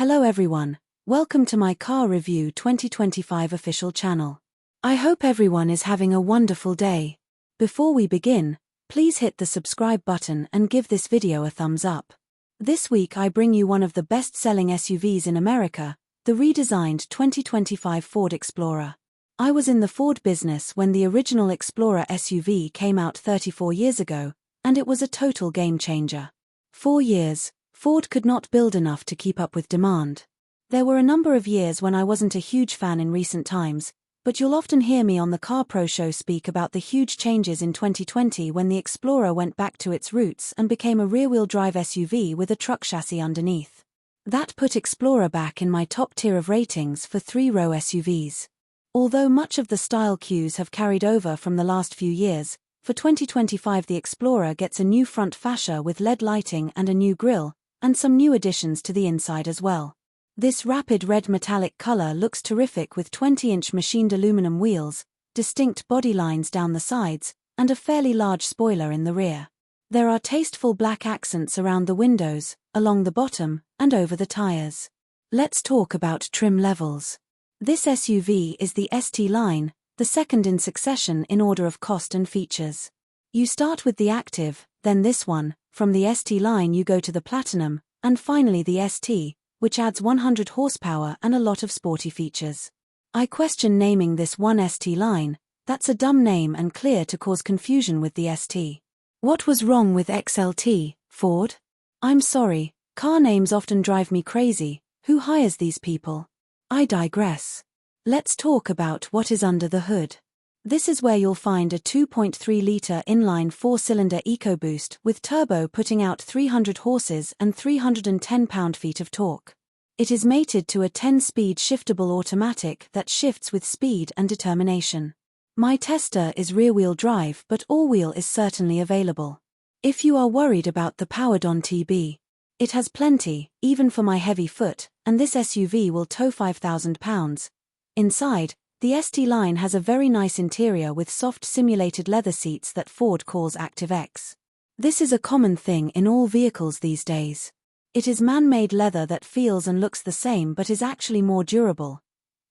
Hello everyone, welcome to my Car Review 2025 official channel. I hope everyone is having a wonderful day. Before we begin, please hit the subscribe button and give this video a thumbs up. This week I bring you one of the best-selling SUVs in America, the redesigned 2025 Ford Explorer. I was in the Ford business when the original Explorer SUV came out 34 years ago, and it was a total game changer. 4 years, Ford could not build enough to keep up with demand. There were a number of years when I wasn't a huge fan in recent times, but you'll often hear me on the Car Pro Show speak about the huge changes in 2020 when the Explorer went back to its roots and became a rear-wheel drive SUV with a truck chassis underneath. That put Explorer back in my top tier of ratings for three-row SUVs. Although much of the style cues have carried over from the last few years, for 2025 the Explorer gets a new front fascia with LED lighting and a new grille, and some new additions to the inside as well. This rapid red metallic color looks terrific with 20-inch machined aluminum wheels, distinct body lines down the sides, and a fairly large spoiler in the rear. There are tasteful black accents around the windows, along the bottom, and over the tires. Let's talk about trim levels. This SUV is the ST line, the second in succession in order of cost and features. You start with the Active, then this one. From the ST line you go to the Platinum, and finally the ST, which adds 100 horsepower and a lot of sporty features. I question naming this one ST line. That's a dumb name and clear to cause confusion with the ST. What was wrong with XLT, Ford? I'm sorry, car names often drive me crazy. Who hires these people? I digress. Let's talk about what is under the hood. This is where you'll find a 2.3-litre inline 4-cylinder EcoBoost with turbo putting out 300 horses and 310 pound-feet of torque. It is mated to a 10-speed shiftable automatic that shifts with speed and determination. My tester is rear-wheel drive, but all-wheel is certainly available. If you are worried about the powered on TB, it has plenty, even for my heavy foot, and this SUV will tow 5,000 pounds. Inside, the ST line has a very nice interior with soft simulated leather seats that Ford calls ActiveX. This is a common thing in all vehicles these days. It is man-made leather that feels and looks the same but is actually more durable.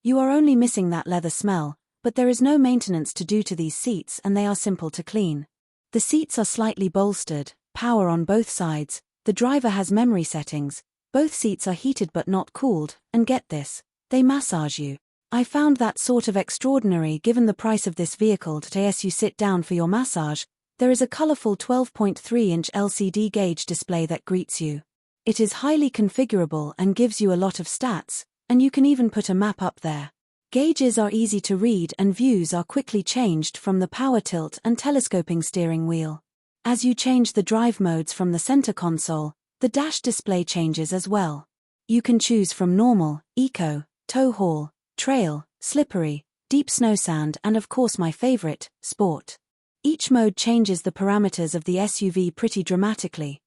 You are only missing that leather smell, but there is no maintenance to do to these seats and they are simple to clean. The seats are slightly bolstered, power on both sides, the driver has memory settings, both seats are heated but not cooled, and get this, they massage you. I found that sort of extraordinary given the price of this vehicle. As you sit down for your massage, there is a colorful 12.3-inch LCD gauge display that greets you. It is highly configurable and gives you a lot of stats, and you can even put a map up there. Gauges are easy to read and views are quickly changed from the power tilt and telescoping steering wheel. As you change the drive modes from the center console, the dash display changes as well. You can choose from normal, eco, tow haul, trail, slippery, deep snow sand and of course my favorite, sport. Each mode changes the parameters of the SUV pretty dramatically.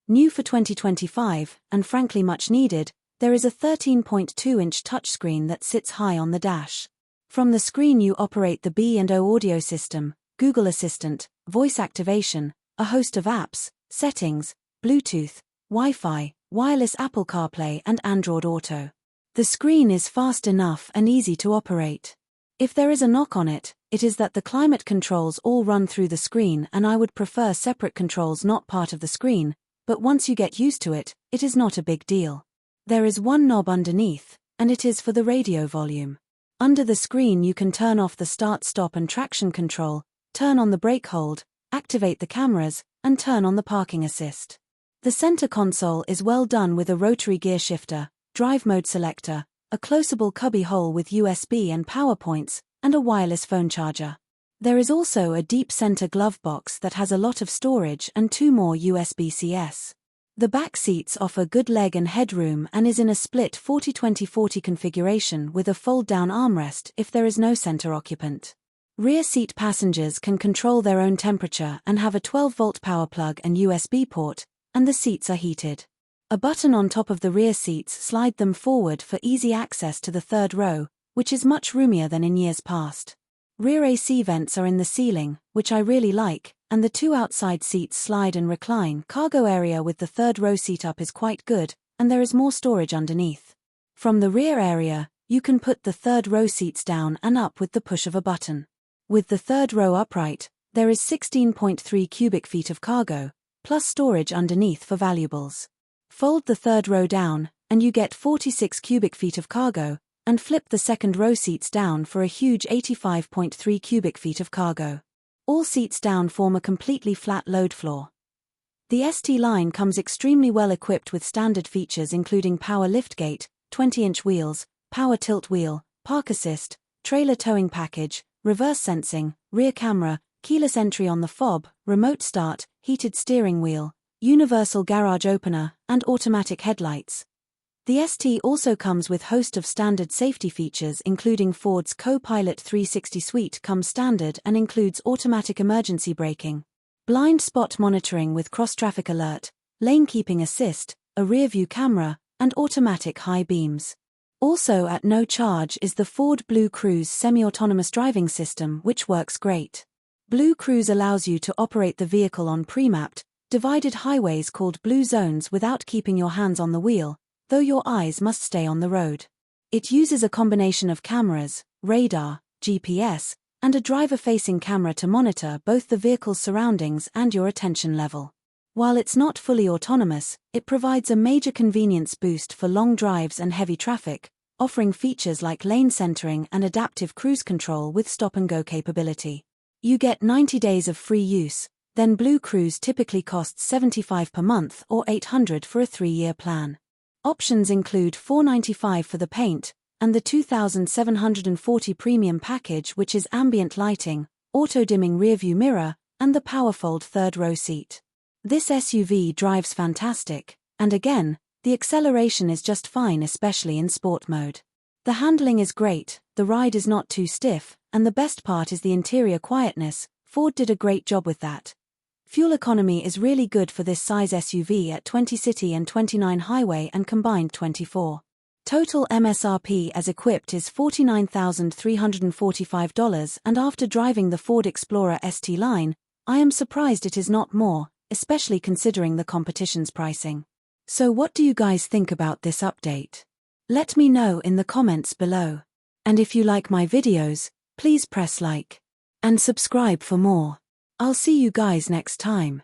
New for 2025, and frankly much needed, there is a 13.2-inch touchscreen that sits high on the dash. From the screen you operate the B&O audio system, Google Assistant, voice activation, a host of apps, settings, Bluetooth, Wi-Fi, wireless Apple CarPlay and Android Auto. The screen is fast enough and easy to operate. If there is a knock on it, it is that the climate controls all run through the screen and I would prefer separate controls not part of the screen, but once you get used to it, it is not a big deal. There is one knob underneath, and it is for the radio volume. Under the screen you can turn off the start, stop and traction control, turn on the brake hold, activate the cameras, and turn on the parking assist. The center console is well done with a rotary gear shifter, drive mode selector, a closable cubby hole with USB and power points, and a wireless phone charger. There is also a deep center glove box that has a lot of storage and 2 more USB-Cs. The back seats offer good leg and headroom and is in a split 40-20-40 configuration with a fold-down armrest if there is no center occupant. Rear seat passengers can control their own temperature and have a 12-volt power plug and USB port, and the seats are heated. A button on top of the rear seats slide them forward for easy access to the third row, which is much roomier than in years past. Rear AC vents are in the ceiling, which I really like, and the 2 outside seats slide and recline. Cargo area with the third row seat up is quite good, and there is more storage underneath. From the rear area, you can put the third row seats down and up with the push of a button. With the third row upright, there is 16.3 cubic feet of cargo, plus storage underneath for valuables. Fold the third row down, and you get 46 cubic feet of cargo, and flip the second row seats down for a huge 85.3 cubic feet of cargo. All seats down form a completely flat load floor. The ST line comes extremely well equipped with standard features including power liftgate, 20-inch wheels, power tilt wheel, park assist, trailer towing package, reverse sensing, rear camera, keyless entry on the fob, remote start, heated steering wheel, universal garage opener, and automatic headlights. The ST also comes with a host of standard safety features including Ford's Co-Pilot 360 suite comes standard and includes automatic emergency braking, blind spot monitoring with cross-traffic alert, lane keeping assist, a rear-view camera, and automatic high beams. Also at no charge is the Ford Blue Cruise semi-autonomous driving system which works great. Blue Cruise allows you to operate the vehicle on pre-mapped, divided highways called blue zones without keeping your hands on the wheel, though your eyes must stay on the road. It uses a combination of cameras, radar, GPS, and a driver-facing camera to monitor both the vehicle's surroundings and your attention level. While it's not fully autonomous, it provides a major convenience boost for long drives and heavy traffic, offering features like lane centering and adaptive cruise control with stop-and-go capability. You get 90 days of free use, then Blue Cruise typically costs $75 per month or $800 for a 3-year plan. Options include $495 for the paint, and the $2,740 premium package which is ambient lighting, auto-dimming rearview mirror, and the power-fold third-row seat. This SUV drives fantastic, and again, the acceleration is just fine especially in sport mode. The handling is great, the ride is not too stiff, and the best part is the interior quietness. Ford did a great job with that. Fuel economy is really good for this size SUV at 20 city and 29 highway and combined 24. Total MSRP as equipped is $49,345 and after driving the Ford Explorer ST line, I am surprised it is not more, especially considering the competition's pricing. So what do you guys think about this update? Let me know in the comments below. And if you like my videos, please press like and subscribe for more. I'll see you guys next time.